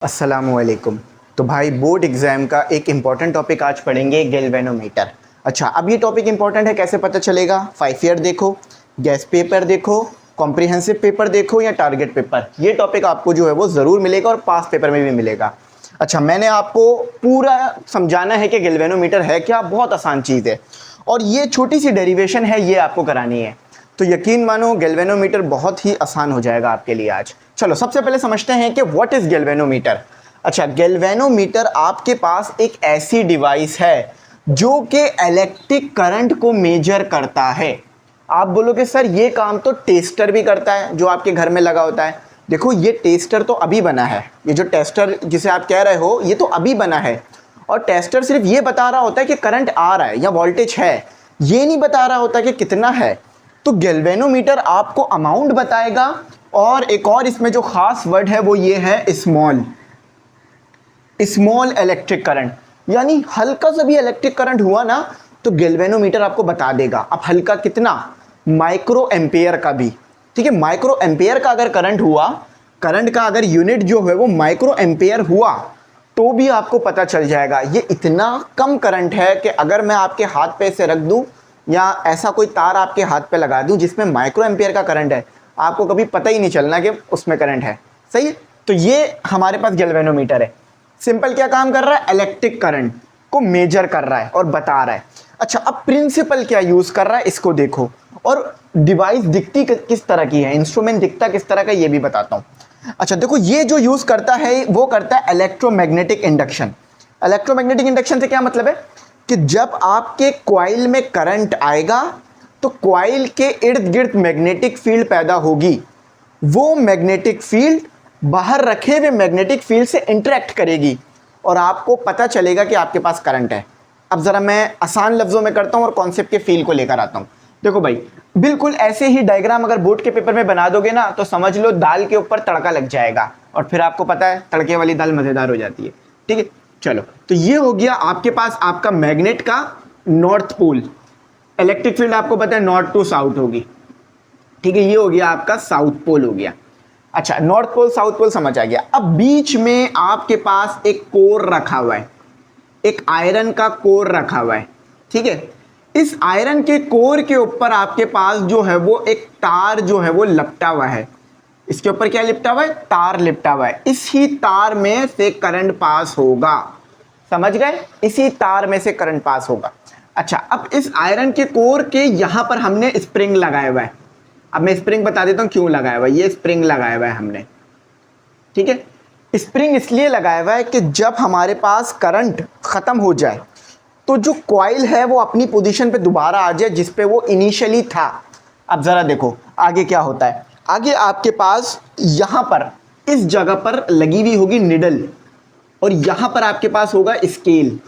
अस्सलामुअलैकुम। तो भाई बोर्ड एग्ज़ाम का एक इम्पॉर्टेंट टॉपिक आज पढ़ेंगे, गैल्वेनोमीटर। अच्छा, अब ये टॉपिक इम्पॉर्टेंट है, कैसे पता चलेगा? 5 ईयर देखो, गैस पेपर देखो, कॉम्प्रिहेंसिव पेपर देखो या टारगेट पेपर, ये टॉपिक आपको जो है वो ज़रूर मिलेगा और पास पेपर में भी मिलेगा। अच्छा, मैंने आपको पूरा समझाना है कि गैल्वेनोमीटर है क्या। बहुत आसान चीज़ है और ये छोटी सी डेरिवेशन है, ये आपको करानी है। तो यकीन मानो गैल्वेनोमीटर बहुत ही आसान हो जाएगा आपके लिए आज। चलो सबसे पहले समझते हैं कि व्हाट इज़ गैल्वेनोमीटर। अच्छा, गैल्वेनोमीटर आपके पास एक ऐसी डिवाइस है जो कि इलेक्ट्रिक करंट को मेजर करता है। आप बोलोगे सर ये काम तो टेस्टर भी करता है जो आपके घर में लगा होता है। देखो, ये टेस्टर तो अभी बना है, ये जो टेस्टर जिसे आप कह रहे हो ये तो अभी बना है। और टेस्टर सिर्फ ये बता रहा होता है कि करंट आ रहा है या वोल्टेज है, ये नहीं बता रहा होता कि कितना है। तो गैल्वेनोमीटर आपको अमाउंट बताएगा। और एक और इसमें जो खास वर्ड है वो ये है स्मॉल इलेक्ट्रिक करंट, यानी हल्का सा भी इलेक्ट्रिक करंट हुआ ना तो गैल्वेनोमीटर आपको बता देगा। अब हल्का कितना? माइक्रो एम्पेयर का भी, ठीक है। माइक्रो एम्पेयर का अगर करंट हुआ, करंट का अगर यूनिट जो है वो माइक्रो एम्पेयर हुआ तो भी आपको पता चल जाएगा ये इतना कम करंट है कि अगर मैं आपके हाथ पे से रख दूं या ऐसा कोई तार आपके हाथ पे लगा दूं जिसमें माइक्रो एम्पेयर का करंट है, आपको कभी पता ही नहीं चलना कि उसमें करंट है। सही है? तो ये हमारे पास गैल्वेनोमीटर है। सिंपल क्या काम कर रहा है? इलेक्ट्रिक करंट को मेजर कर रहा है और बता रहा है। अच्छा, अब प्रिंसिपल क्या यूज कर रहा है इसको देखो, और डिवाइस दिखती किस तरह की है, इंस्ट्रूमेंट दिखता किस तरह का, ये भी बताता हूं। अच्छा देखो, ये जो यूज करता है वो करता है इलेक्ट्रोमैग्नेटिक इंडक्शन। इलेक्ट्रोमैग्नेटिक इंडक्शन से क्या मतलब है कि जब आपके कॉइल में करंट आएगा तो कॉइल के इर्द गिर्द मैग्नेटिक फील्ड पैदा होगी। वो मैग्नेटिक फील्ड बाहर रखे हुए मैग्नेटिक फील्ड से इंटरेक्ट करेगी और आपको पता चलेगा कि आपके पास करंट है। अब ज़रा मैं आसान लफ्ज़ों में करता हूँ और कॉन्सेप्ट के फील को लेकर आता हूँ। देखो भाई, बिल्कुल ऐसे ही डायग्राम अगर बोर्ड के पेपर में बना दोगे ना तो समझ लो दाल के ऊपर तड़का लग जाएगा और फिर आपको पता है तड़के वाली दाल मज़ेदार हो जाती है। ठीक है, चलो तो ये हो गया आपके पास आपका मैग्नेट का नॉर्थ पोल। इलेक्ट्रिक फील्ड आपको पता है नॉर्थ टू साउथ होगी। ठीक है, ये हो गया आपका साउथ पोल हो गया। अच्छा, नॉर्थ पोल साउथ पोल समझ आ गया। अब बीच में आपके पास एक कोर रखा हुआ है, एक आयरन का कोर रखा हुआ है। ठीक है, इस आयरन के कोर के ऊपर आपके पास जो है वो एक तार जो है वो लिपटा हुआ है। इसके ऊपर क्या लिपटा हुआ है? तार लिपटा हुआ है। इसी तार में से करंट पास होगा। समझ गए? इसी तार में से करंट पास होगा। अच्छा, अब इस आयरन के कोर के यहां पर हमने स्प्रिंग लगाया हुआ है। अब मैं स्प्रिंग बता देता हूं क्यों लगाया हुआ है। ये स्प्रिंग लगाया हुआ है हमने, ठीक है। स्प्रिंग इसलिए लगाया हुआ है कि जब हमारे पास करंट खत्म हो जाए तो जो कॉइल है वो अपनी पोजीशन पे दोबारा आ जाए जिस पे वो इनिशियली था। अब जरा देखो आगे क्या होता है। आगे आपके पास यहां पर इस जगह पर लगी हुई होगी निडल और यहां पर आपके पास होगा स्केल।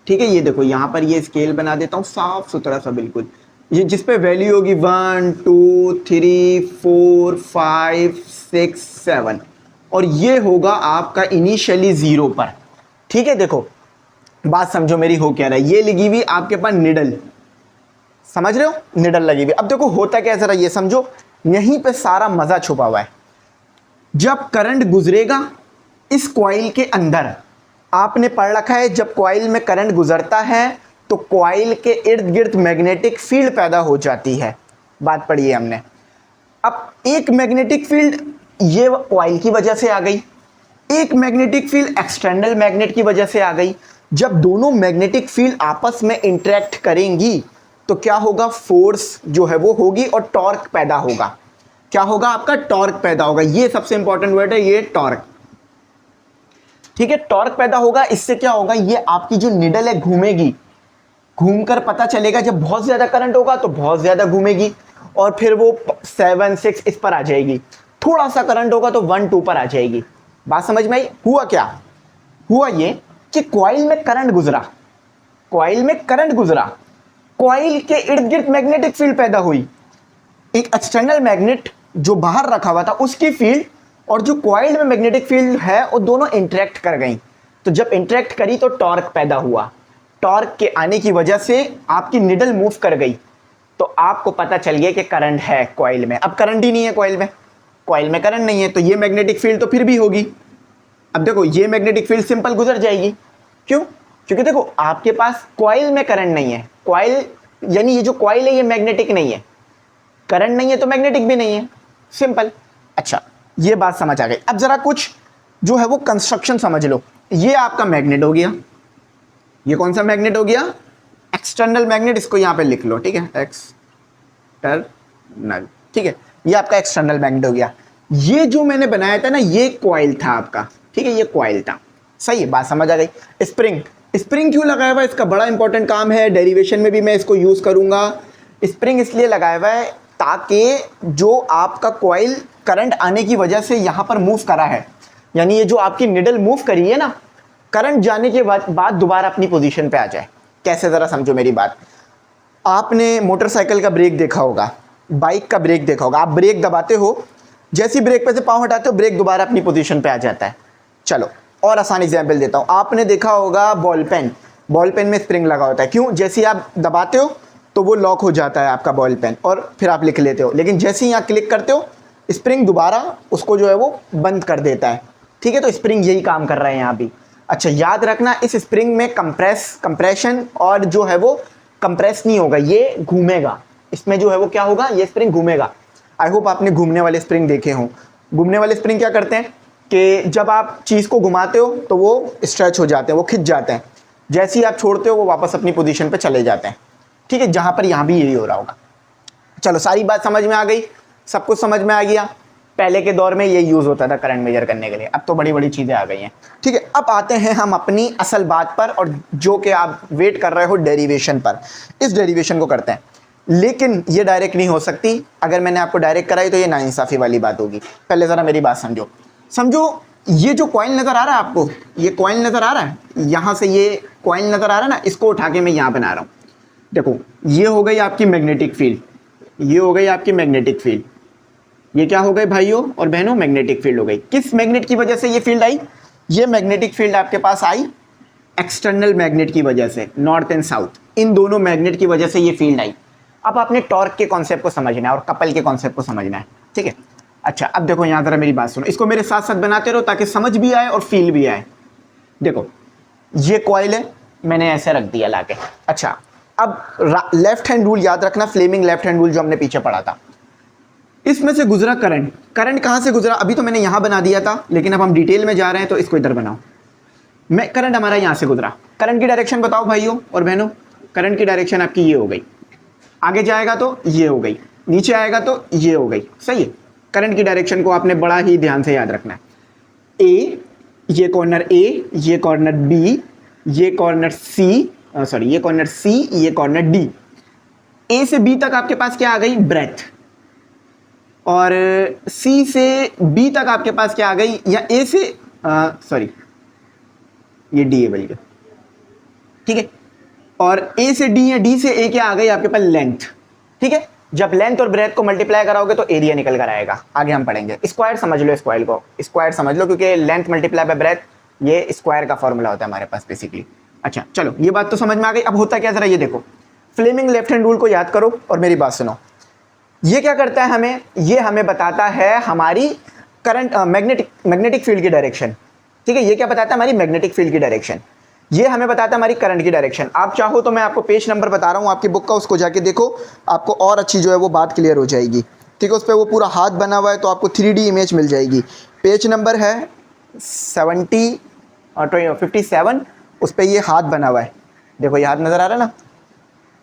ठीक है, ये देखो यहां पर ये स्केल बना देता हूं साफ सुथरा सा बिल्कुल, ये जिस पे वैल्यू होगी 1 2 3 4 5 6 7 और ये होगा आपका इनिशियली 0 पर। ठीक है, देखो बात समझो मेरी हो क्या रहा है। ये लगी हुई आपके पास निडल, समझ रहे हो? निडल लगी हुई। अब देखो होता क्या है जरा ये समझो, यहीं पे सारा मजा छुपा हुआ है। जब करंट गुजरेगा इस कॉइल के अंदर, आपने पढ़ रखा है जब कॉइल में करंट गुजरता है तो कॉइल के इर्द गिर्द मैग्नेटिक फील्ड पैदा हो जाती है। बात पढ़ी है हमने। अब एक मैग्नेटिक फील्ड ये कॉइल की वजह से आ गई, एक मैग्नेटिक फील्ड एक्सटर्नल मैग्नेट की वजह से आ गई। जब दोनों मैग्नेटिक फील्ड आपस में इंटरेक्ट करेंगी तो क्या होगा? फोर्स जो है वो होगी और टॉर्क पैदा होगा। क्या होगा? आपका टॉर्क पैदा होगा। ये सबसे इंपॉर्टेंट वर्ड है, ये टॉर्क। ठीक है, टॉर्क पैदा होगा। इससे क्या होगा? ये आपकी जो निडल है घूमेगी, घूमकर पता चलेगा जब बहुत ज्यादा करंट होगा तो बहुत ज्यादा घूमेगी और फिर वो 7 6 इस पर आ जाएगी। थोड़ा सा करंट होगा तो 1 2 पर आ जाएगी। बात समझ में आई? हुआ क्या? हुआ ये कि कॉइल में करंट गुजरा, कॉइल में करंट गुजरा, कॉइल के इर्द गिर्द मैग्नेटिक फील्ड पैदा हुई। एक एक्सटर्नल मैग्नेट जो बाहर रखा हुआ था उसकी फील्ड और जो कॉइल में मैग्नेटिक फील्ड है वो दोनों इंटरेक्ट कर गई। तो जब इंटरेक्ट करी तो टॉर्क पैदा हुआ। टॉर्क के आने की वजह से आपकी निडल मूव कर गई तो आपको पता चल गया कि करंट है कॉइल में। अब करंट ही नहीं है कॉइल में, कॉइल में करंट नहीं है तो ये मैग्नेटिक फील्ड तो फिर भी होगी। अब देखो ये मैग्नेटिक फील्ड सिंपल गुजर जाएगी, क्यों? क्योंकि देखो आपके पास कॉइल में करंट नहीं है, कॉइल यानी ये जो कॉइल है ये मैग्नेटिक नहीं है, करंट नहीं है तो मैग्नेटिक भी नहीं है, सिंपल। अच्छा ये बात समझ आ गई। अब जरा कुछ जो है वो कंस्ट्रक्शन समझ लो। ये आपका मैग्नेट हो गया, ये कौन सा मैग्नेट हो गया? एक्सटर्नल मैग्नेट, इसको यहां पे लिख लो, ठीक है, एक्सटर्नल, ठीक है, ये आपका एक्सटर्नल मैग्नेट हो गया। ये जो मैंने बनाया था ना ये कॉइल था आपका, ठीक है, ये कॉइल था, सही है, बात समझ आ गई। स्प्रिंग, स्प्रिंग क्यों लगाया हुआ है? इसका बड़ा इंपॉर्टेंट काम है, डेरिवेशन में भी मैं इसको यूज करूंगा। स्प्रिंग इसलिए लगाया हुआ है ताकि जो आपका कॉइल करंट आने की वजह से यहां पर मूव करा है, यानी ये जो आपकी निडल मूव करी है ना, करंट जाने के बाद दोबारा अपनी पोजीशन पे आ जाए। कैसे, जरा समझो मेरी बात। आपने मोटरसाइकिल का ब्रेक देखा होगा, बाइक का ब्रेक देखा होगा, आप ब्रेक दबाते हो, जैसी ब्रेक पे से पाँव हटाते हो ब्रेक दोबारा अपनी पोजीशन पे आ जाता है। चलो और आसान एग्जांपल देता हूँ, आपने देखा होगा बॉल पेन, बॉल पेन में स्प्रिंग लगा होता है, क्यों? जैसे आप दबाते हो तो वो लॉक हो जाता है आपका बॉल पेन और फिर आप लिख लेते हो, लेकिन जैसे ही यहाँ क्लिक करते हो स्प्रिंग दोबारा उसको जो है वो बंद कर देता है, ठीक है, तो स्प्रिंग यही काम कर रहा है यहाँ भी। अच्छा याद रखना, इस स्प्रिंग में कंप्रेशन और जो है वो कंप्रेस नहीं होगा, ये घूमेगा, इसमें जो है वो क्या होगा, ये स्प्रिंग घूमेगा। आई होप आपने घूमने वाले स्प्रिंग देखे हों। घूमने वाले स्प्रिंग क्या करते हैं कि जब आप चीज़ को घुमाते हो तो वो स्ट्रेच हो जाते हैं, वो खिंच जाते हैं, जैसे ही आप छोड़ते हो वो वापस अपनी पोजीशन पे चले जाते हैं, ठीक है, जहाँ पर यहाँ भी यही हो रहा होगा। चलो सारी बात समझ में आ गई, सब कुछ समझ में आ गया। पहले के दौर में ये यूज़ होता था करंट मेजर करने के लिए, अब तो बड़ी बड़ी चीज़ें आ गई हैं, ठीक है। अब आते हैं हम अपनी असल बात पर, और जो कि आप वेट कर रहे हो डेरिवेशन पर। इस डेरिवेशन को करते हैं, लेकिन ये डायरेक्ट नहीं हो सकती। अगर मैंने आपको डायरेक्ट कराई तो ये नाइंसाफ़ी वाली बात होगी। पहले ज़रा मेरी बात समझो, ये जो कॉइल नज़र आ रहा है आपको, ये कॉइल नज़र आ रहा है, यहाँ से ये कॉइल नज़र आ रहा है ना, इसको उठा के मैं यहाँ बना रहा हूँ। देखो ये हो गई आपकी मैग्नेटिक फील्ड, ये हो गई आपकी मैग्नेटिक फील्ड, ये क्या हो गए भाइयों और बहनों, मैग्नेटिक फील्ड हो गई। किस मैग्नेट की वजह से ये फील्ड आई? ये मैग्नेटिक फील्ड आपके पास आई एक्सटर्नल मैग्नेट की वजह से, नॉर्थ एंड साउथ, इन दोनों मैग्नेट की वजह से ये फील्ड आई। अब आपने टॉर्क के कॉन्सेप्ट को समझना है और कपल के कॉन्सेप्ट को समझना है, ठीक है। अच्छा अब देखो यहाँ जरा मेरी बात सुनो, इसको मेरे साथ साथ बनाते रहो ताकि समझ भी आए और फील भी आए। देखो ये कॉइल है, मैंने ऐसे रख दिया लाके। अच्छा अब लेफ्ट हैंड रूल याद रखना, फ्लेमिंग लेफ्ट हैंड रूल जो हमने पीछे पढ़ा था, इसमें से गुजरा करंट। करंट कहाँ से गुजरा? अभी तो मैंने यहाँ बना दिया था, लेकिन अब हम डिटेल में जा रहे हैं तो इसको इधर बनाओ। मैं करंट हमारा यहाँ से गुजरा, करंट की डायरेक्शन बताओ भाइयों और बहनों। करंट की डायरेक्शन आपकी ये हो गई, आगे जाएगा तो ये हो गई, नीचे आएगा तो ये हो गई, सही है। करंट की डायरेक्शन को आपने बड़ा ही ध्यान से याद रखना है। ए, ये कॉर्नर ए, ये कॉर्नर बी, ये कॉर्नर सी, सॉरी ये कॉर्नर सी, ये कॉर्नर डी। ए से बी तक आपके पास क्या आ गई? ब्रेथ। और सी से बी तक आपके पास क्या आ गई? या ए से सॉरी ये डी है बल्कि, ठीक है। और ए से डी या डी से ए क्या आ गई आपके पास? लेंथ, ठीक है। जब लेंथ और ब्रेथ को मल्टीप्लाई कराओगे तो एरिया निकल कर आएगा। आगे हम पढ़ेंगे। स्क्वायर समझ लो, स्क्वायर को स्क्वायर समझ लो, क्योंकि लेंथ मल्टीप्लाई बाय ब्रेथ ये स्क्वायर का फॉर्मूला होता है हमारे पास बेसिकली। अच्छा चलो ये बात तो समझ में आ गई। अब होता क्या जरा ये देखो, फ्लेमिंग लेफ्ट हैंड रूल को याद करो और मेरी बात सुनो। ये क्या करता है हमें? ये हमें बताता है हमारी करंट मैग्नेटिक फील्ड की डायरेक्शन, ठीक है। ये क्या बताता है? हमारी मैग्नेटिक फील्ड की डायरेक्शन। ये हमें बताता है हमारी करंट की डायरेक्शन। आप चाहो तो मैं आपको पेज नंबर बता रहा हूँ आपकी बुक का, उसको जाके देखो, आपको और अच्छी जो है वो बात क्लियर हो जाएगी, ठीक है। उस पर वो पूरा हाथ बना हुआ है तो आपको 3D इमेज मिल जाएगी। पेज नंबर है 57, उस पर ये हाथ बना हुआ है, देखो ये हाथ नज़र आ रहा है ना,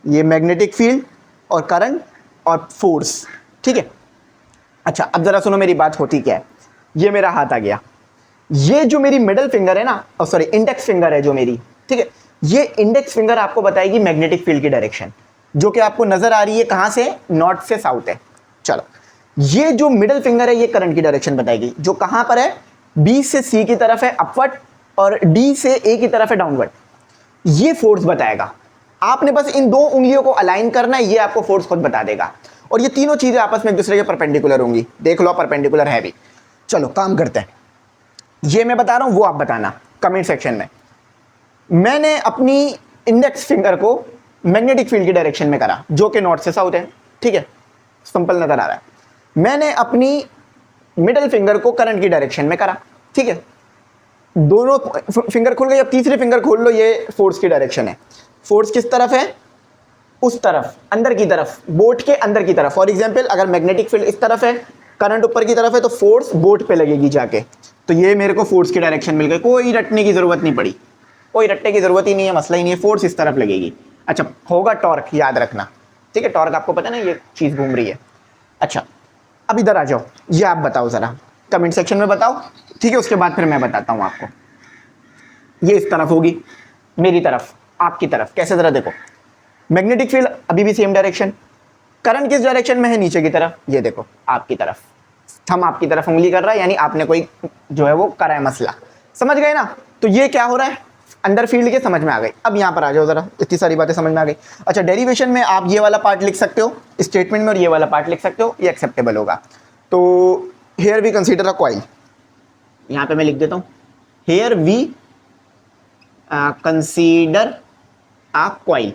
ये मैग्नेटिक फील्ड और करंट और फोर्स, ठीक है। अच्छा अब ज़रा सुनो मेरी बात होती क्या है। ये मेरा हाथ आ गया, ये जो मेरी मिडल फिंगर है ना, सॉरी इंडेक्स फिंगर है जो मेरी, ठीक है, ये इंडेक्स फिंगर आपको बताएगी मैग्नेटिक फील्ड की डायरेक्शन, जो कि आपको नजर आ रही है कहां से? नॉर्थ से साउथ है। चलो ये जो मिडल फिंगर है ये करंट की डायरेक्शन बताएगी, जो कहां पर है? बी से सी की तरफ है अपवर्ड और डी से ए की तरफ है डाउनवर्ड। ये फोर्स बताएगा। आपने बस इन दो उंगलियों को अलाइन करना है, ये आपको फोर्स खुद बता देगा। और ये तीनों चीजें आपस में एक दूसरे के परपेंडिकुलर होंगी, देख लो परपेंडिकुलर है भी। चलो काम करते हैं, ये मैं बता रहा हूं वो आप बताना कमेंट सेक्शन में। मैंने अपनी इंडेक्स फिंगर को मैग्नेटिक फील्ड की डायरेक्शन में करा, जो कि नॉर्थ से साउथ है, ठीक है, सिंपल नजर आ रहा है। मैंने अपनी मिडल फिंगर को करंट की डायरेक्शन में करा, ठीक है। दोनों फिंगर खुल गई, अब तीसरी फिंगर खोल लो, ये फोर्स की डायरेक्शन है। फोर्स किस तरफ है? उस तरफ, अंदर की तरफ, बोट के अंदर की तरफ। फॉर एग्जाम्पल अगर मैग्नेटिक फील्ड इस तरफ है, करंट ऊपर की तरफ है, तो फोर्स बोट पे लगेगी जाके। तो ये मेरे को फोर्स की डायरेक्शन मिल गई, कोई रटने की जरूरत नहीं पड़ी, कोई रटने की जरूरत ही नहीं है, मसला ही नहीं है, फोर्स इस तरफ लगेगी। अच्छा, होगा टॉर्क, याद रखना, ठीक है, टॉर्क आपको पता ना, ये चीज घूम रही है। अच्छा, अब इधर आ जाओ, ये आप बताओ जरा, कमेंट सेक्शन में बताओ, ठीक है, उसके बाद फिर मैं बताता हूं आपको। ये इस तरफ होगी, मेरी तरफ, आपकी तरफ, कैसे जरा देखो, मैग्नेटिक फील्ड अभी भी सेम डायरेक्शन, करंट किस डायरेक्शन में है? नीचे की तरफ, ये देखो आपकी तरफ, हम आपकी तरफ उंगली कर रहा है, यानी आपने कोई जो है वो करा है मसला, समझ गए ना? तो ये क्या हो रहा है, अंदर फील्ड के, समझ में आ गई। अब यहाँ पर आ जाओ जरा, इतनी सारी बातें समझ में आ गई। अच्छा, डेरिवेशन में आप ये वाला पार्ट लिख सकते हो स्टेटमेंट में, और ये वाला पार्ट लिख सकते हो, ये एक्सेप्टेबल होगा। तो here we consider a coil, यहाँ पे मैं लिख देता हूँ, here we consider a coil,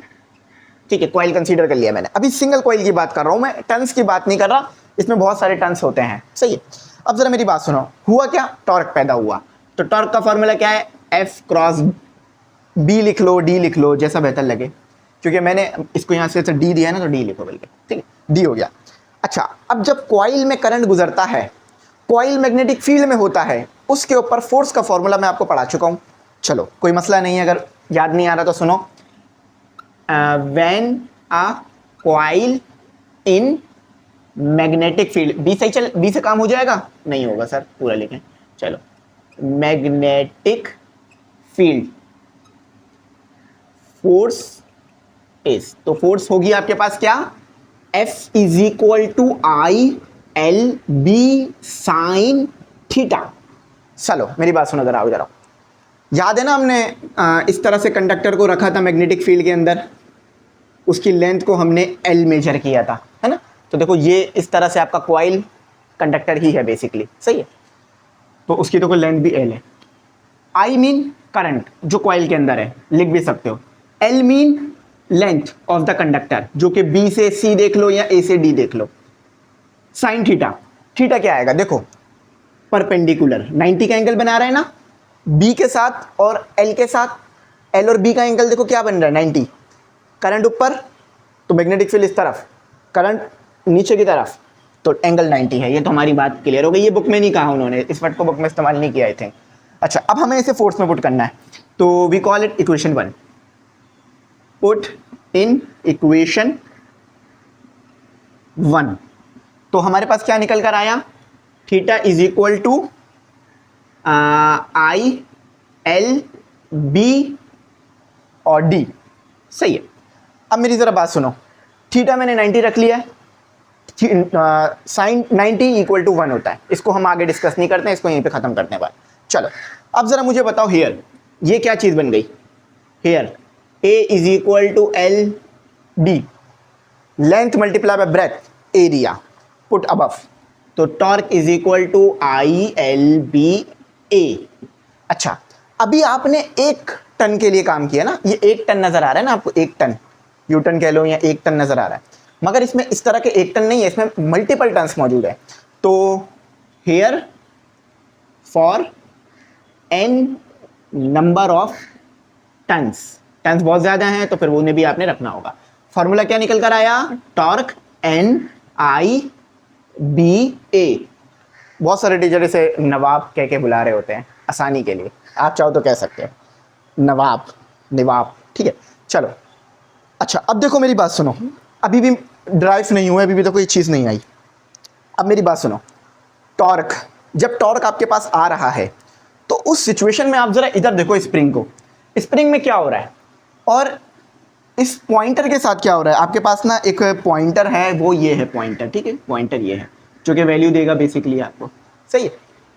ठीक है, कॉइल कंसीडर कर लिया मैंने। अभी सिंगल कॉइल की बात कर रहा हूँ मैं, टन्स की बात नहीं कर रहा, इसमें बहुत सारे टन्स होते हैं, सही है। अब जरा मेरी बात सुनो, हुआ क्या, टॉर्क पैदा हुआ। तो टॉर्क का फॉर्मूला क्या है? एफ क्रॉस बी लिख लो, डी लिख लो, जैसा बेहतर लगे, क्योंकि मैंने इसको यहाँ से डी दिया है ना, तो डी लिखो बल्कि, ठीक है, डी हो गया। अच्छा, अब जब कॉइल में करंट गुजरता है, कॉइल मैग्नेटिक फील्ड में होता है, उसके ऊपर फोर्स का फॉर्मूला मैं आपको पढ़ा चुका हूँ। चलो कोई मसला नहीं है, अगर याद नहीं आ रहा तो सुनो। When a coil in magnetic field, B सही, चल बी से काम हो जाएगा? नहीं होगा सर, पूरा लिखें, चलो, मैग्नेटिक फील्ड फोर्स इज, तो फोर्स होगी आपके पास क्या? F is equal to I L B sine theta. चलो मेरी बात सुनो जरा, आओ जरा, याद है ना हमने इस तरह से कंडक्टर को रखा था मैग्नेटिक फील्ड के अंदर, उसकी लेंथ को हमने L मेजर किया था, है ना? तो देखो ये इस तरह से आपका कॉइल कंडक्टर ही है बेसिकली, सही है, तो उसकी तो कोई लेंथ भी L है। I मीन करंट जो कॉइल के अंदर है, लिख भी सकते हो। L mean length of the conductor, जो कि B से C देख लो या A से D देख लो। साइन थीटा, थीटा क्या आएगा देखो, परपेंडिकुलर 90 का एंगल बना रहे हैं ना B के साथ और L के साथ, L और B का एंगल देखो क्या बन रहा है 90। करंट ऊपर तो मैग्नेटिक फील्ड इस तरफ, करंट नीचे की तरफ, तो एंगल 90 है। ये तो हमारी बात क्लियर हो गई, ये बुक में नहीं कहा उन्होंने, इस वर्ड को बुक में इस्तेमाल नहीं किया थे। अच्छा, अब हमें इसे फोर्स में पुट करना है, तो we call it equation 1। Put in equation 1, तो हमारे पास क्या निकल कर आया? Theta is equal to I L B और डी, सही है। अब मेरी जरा बात सुनो, थीटा मैंने 90 रख लिया है, साइन 90 इक्वल टू 1 होता है, इसको हम आगे डिस्कस नहीं करते हैं, इसको यहीं पे खत्म करते हैं बात। चलो अब जरा मुझे बताओ, हेयर ये क्या चीज बन गई? Here A is equal to L D, length multiply by breadth area, put above, तो torque is equal to I L B A. अच्छा, अभी आपने 1 टन के लिए काम किया ना, ये 1 टन नजर आ रहा है ना आपको, 1 टन, यू टन कह लो या 1 टन नजर आ रहा है, मगर इसमें इस तरह के 1 टन नहीं है, इसमें मल्टीपल टन्स मौजूद है। तो here for N number of turns, turns बहुत ज्यादा हैं तो फिर वो भी आपने रखना होगा। फॉर्मूला क्या निकल कर आया? टॉर्क एन आई बी ए। बहुत सारे टीचर इसे नवाब कह के बुला रहे होते हैं आसानी के लिए, आप चाहो तो कह सकते हो नवाब, निवाब, ठीक है। चलो अच्छा, अब देखो मेरी बात सुनो, अभी भी ड्राइव नहीं हुआ, अभी भी तो कोई चीज़ नहीं आई। अब मेरी बात सुनो, टॉर्क, जब टॉर्क आपके पास आ रहा है तो उस सिचुएशन में आप जरा इधर देखो स्प्रिंग को, स्प्रिंग में क्या हो रहा है और इस पॉइंटर के साथ क्या हो रहा है। आपके पास ना एक पॉइंटर है, वो ये है पॉइंटर, ठीक है, पॉइंटर ये है जो कि वैल्यू देगा बेसिकली आपको, सही है।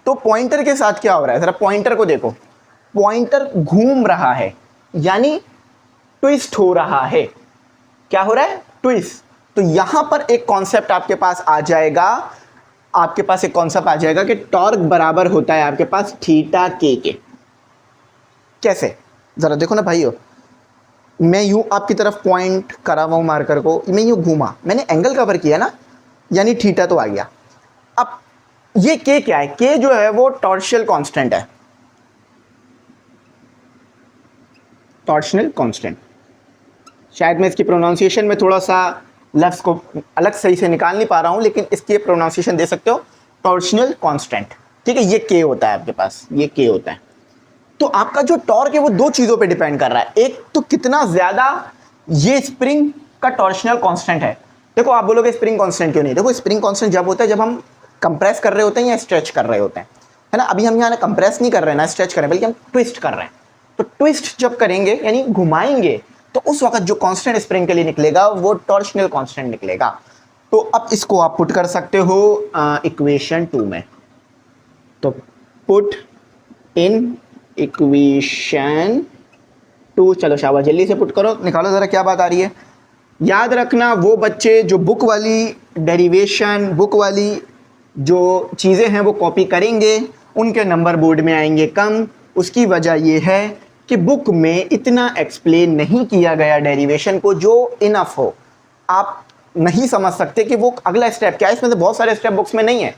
तो पॉइंटर के साथ क्या हो रहा है, जरा पॉइंटर को देखो, पॉइंटर घूम रहा है, यानी ट्विस्ट हो रहा है। क्या हो रहा है? ट्विस्ट। तो यहां पर एक कॉन्सेप्ट आपके पास आ जाएगा, आपके पास एक कॉन्सेप्ट आ जाएगा कि टॉर्क बराबर होता है आपके पास थीटा के। कैसे, जरा देखो ना भाइयों, मैं यूं आपकी तरफ पॉइंट करा हुआ हूं मार्कर को, मैं यूं घूमा, मैंने एंगल कवर किया ना, यानी थीटा तो आ गया। अब ये के क्या है? के जो है वो टॉर्शियल कांस्टेंट है, टॉर्शनल कांस्टेंट। शायद मैं इसकी प्रोनाउंसिएशन में थोड़ा सा लफ्ज़ को अलग सही से निकाल नहीं पा रहा हूँ, लेकिन इसकी प्रोनाउंसिएशन दे सकते हो टॉर्शनल कांस्टेंट। ठीक है, ये के होता है आपके पास, ये के होता है। तो आपका जो टॉर्क है वो दो चीज़ों पे डिपेंड कर रहा है। एक तो कितना ज़्यादा ये स्प्रिंग का टॉर्शनल कांस्टेंट है। देखो आप बोलोगे स्प्रिंग कांस्टेंट क्यों नहीं, देखो स्प्रिंग कांस्टेंट जब होता है जब हम कंप्रेस कर रहे होते हैं या स्ट्रेच कर रहे होते हैं, है ना। अभी हम यहाँ ना कंप्रेस नहीं कर रहे हैं ना स्ट्रेच कर रहे हैं, बल्कि हम ट्विस्ट कर रहे हैं। तो ट्विस्ट जब करेंगे यानी घुमाएंगे, तो उस वक्त जो कांस्टेंट स्प्रिंग के लिए निकलेगा वो टॉर्शनल कांस्टेंट निकलेगा। तो अब इसको आप पुट कर सकते हो इक्वेशन 2 में। तो पुट इन इक्वेशन 2, चलो शाबाश जल्दी से पुट करो, निकालो ज़रा क्या बात आ रही है। याद रखना वो बच्चे जो बुक वाली डेरिवेशन, बुक वाली जो चीज़ें हैं वो कॉपी करेंगे, उनके नंबर बोर्ड में आएंगे कम। उसकी वजह ये है कि बुक में इतना एक्सप्लेन नहीं किया गया डेरिवेशन को जो इनफ हो। आप नहीं समझ सकते कि वो अगला स्टेप क्या है, इसमें से बहुत सारे स्टेप बुक्स में नहीं है।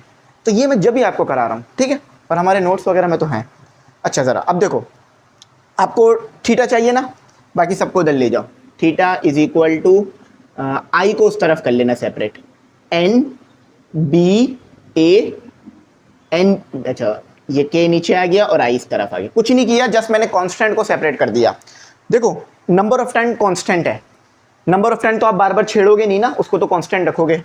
तो ये मैं जब भी आपको करा रहा हूँ, ठीक है, और हमारे नोट्स वगैरह में तो हैं। अच्छा ज़रा अब देखो, आपको थीटा चाहिए ना, बाकी सबको उधर ले जाओ। थीटा इज इक्वल टू आई को उस तरफ कर लेना separate, N B A N, अच्छा ये के नीचे आ गया और आई इस तरफ आ गया। कुछ नहीं किया, जस्ट मैंने कांस्टेंट को सेपरेट कर दिया। देखो नंबर ऑफ 10 कांस्टेंट है, नंबर ऑफ 10 तो आप बार बार छेड़ोगे नहीं ना, उसको तो कांस्टेंट रखोगे।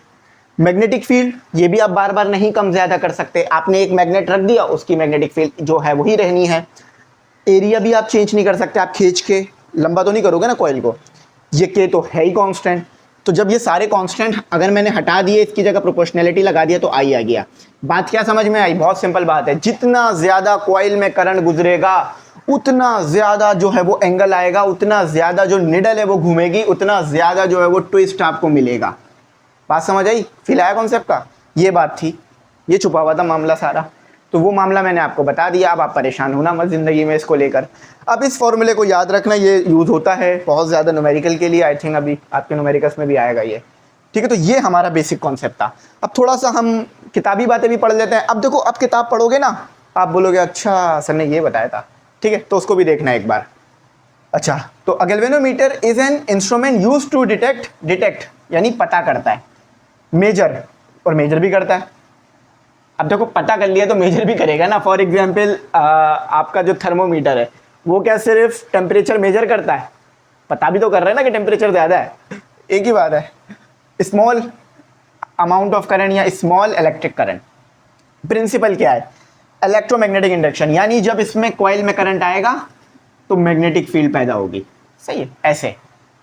मैग्नेटिक फील्ड ये भी आप बार बार नहीं कम ज़्यादा कर सकते, आपने एक मैग्नेट रख दिया, उसकी मैग्नेटिक फील्ड जो है वही रहनी है। एरिया भी आप चेंज नहीं कर सकते, आप खींच के लंबा तो नहीं करोगे ना कॉइल को। ये के तो है ही कांस्टेंट। तो जब ये सारे कांस्टेंट अगर मैंने हटा दिए, इसकी जगह प्रोपोर्शनैलिटी लगा दिया, तो आई आ गया। बात क्या समझ में आई? बहुत सिंपल बात है, जितना ज़्यादा कॉइल में करंट गुजरेगा उतना ज़्यादा जो है वो एंगल आएगा, उतना ज़्यादा जो निडल है वो घूमेगी, उतना ज़्यादा जो है वो ट्विस्ट आपको मिलेगा। बात समझ आई? फील आया कॉन्सेप्ट का? ये बात थी, ये छुपा हुआ था मामला सारा। तो वो मामला मैंने आपको बता दिया। अब आप परेशान होना मत ज़िंदगी में इसको लेकर। अब इस फॉर्मूले को याद रखना, ये यूज़ होता है बहुत ज़्यादा न्यूमेरिकल के लिए। आई थिंक अभी आपके न्यूमेरिकल्स में भी आएगा ये, ठीक है। तो ये हमारा बेसिक कॉन्सेप्ट था। अब थोड़ा सा हम किताबी बातें भी पढ़ लेते हैं। अब देखो, अब किताब पढ़ोगे ना, आप बोलोगे अच्छा सर ने ये बताया था, ठीक है, तो उसको भी देखना एक बार। अच्छा, तो galvanometer is an instrument use to detect यानी पता करता है, मेजर और मेजर भी करता है। अब देखो पता कर लिया तो मेजर भी करेगा ना। फॉर एग्जाम्पल आपका जो थर्मोमीटर है वो क्या सिर्फ टेम्परेचर मेजर करता है? पता भी तो कर रहा है ना कि टेम्परेचर ज़्यादा है, एक ही बात है। स्मॉल अमाउंट ऑफ करंट या स्मॉल इलेक्ट्रिक करंट, प्रिंसिपल क्या है? इलेक्ट्रोमैग्नेटिक इंडक्शन, यानी जब इसमें कॉइल में करंट आएगा तो मैग्नेटिक फील्ड पैदा होगी, सही है, ऐसे।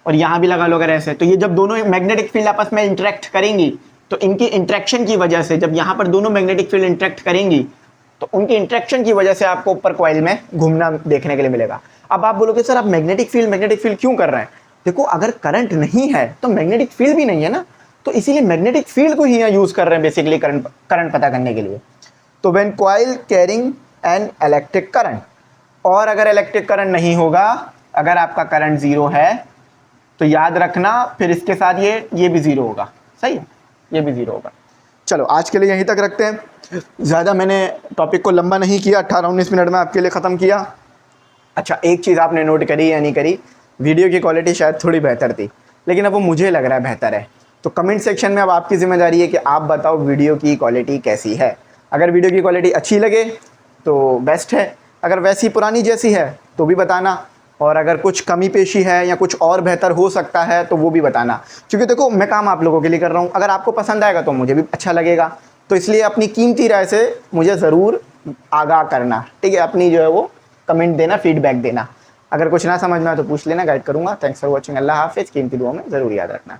और यहाँ भी लगा लो अगर ऐसे, तो ये जब दोनों मैग्नेटिक फील्ड आपस में इंटरेक्ट करेंगी, तो इनकी इंटरेक्शन की वजह से, जब यहाँ पर दोनों मैग्नेटिक फील्ड इंटरेक्ट करेंगी, तो उनकी इंटरेक्शन की वजह से आपको ऊपर कॉइल में घूमना देखने के लिए मिलेगा। अब आप बोलोगे सर आप मैग्नेटिक फील्ड क्यों कर रहे हैं? देखो अगर करंट नहीं है तो मैग्नेटिक फील्ड भी नहीं है ना, तो इसीलिए मैग्नेटिक फील्ड को ही यहाँ यूज़ कर रहे हैं बेसिकली करंट पता करने के लिए। तो when coil carrying an electric current, और अगर इलेक्ट्रिक करंट नहीं होगा, अगर आपका करंट ज़ीरो है, तो याद रखना फिर इसके साथ ये भी ज़ीरो होगा, सही है, ये भी ज़ीरो होगा। चलो आज के लिए यहीं तक रखते हैं, ज़्यादा मैंने टॉपिक को लंबा नहीं किया, 18-19 मिनट में आपके लिए ख़त्म किया। अच्छा, एक चीज़ आपने नोट करी या नहीं करी, वीडियो की क्वालिटी शायद थोड़ी बेहतर थी, लेकिन अब वो मुझे लग रहा है बेहतर है। तो कमेंट सेक्शन में अब आपकी ज़िम्मेदारी है कि आप बताओ वीडियो की क्वालिटी कैसी है। अगर वीडियो की क्वालिटी अच्छी लगे तो बेस्ट है, अगर वैसी पुरानी जैसी है तो भी बताना, और अगर कुछ कमी पेशी है या कुछ और बेहतर हो सकता है तो वो भी बताना। क्योंकि देखो मैं काम आप लोगों के लिए कर रहा हूँ, अगर आपको पसंद आएगा तो मुझे भी अच्छा लगेगा। तो इसलिए अपनी कीमती राय से मुझे ज़रूर आगाह करना, ठीक है, अपनी जो है वो कमेंट देना, फीडबैक देना। अगर कुछ ना समझ में आए तो पूछ लेना, गाइड करूँगा। थैंक्स फॉर वॉचिंग, अल्लाह हाफिज़। कीमती दुआ में ज़रूर याद रखना।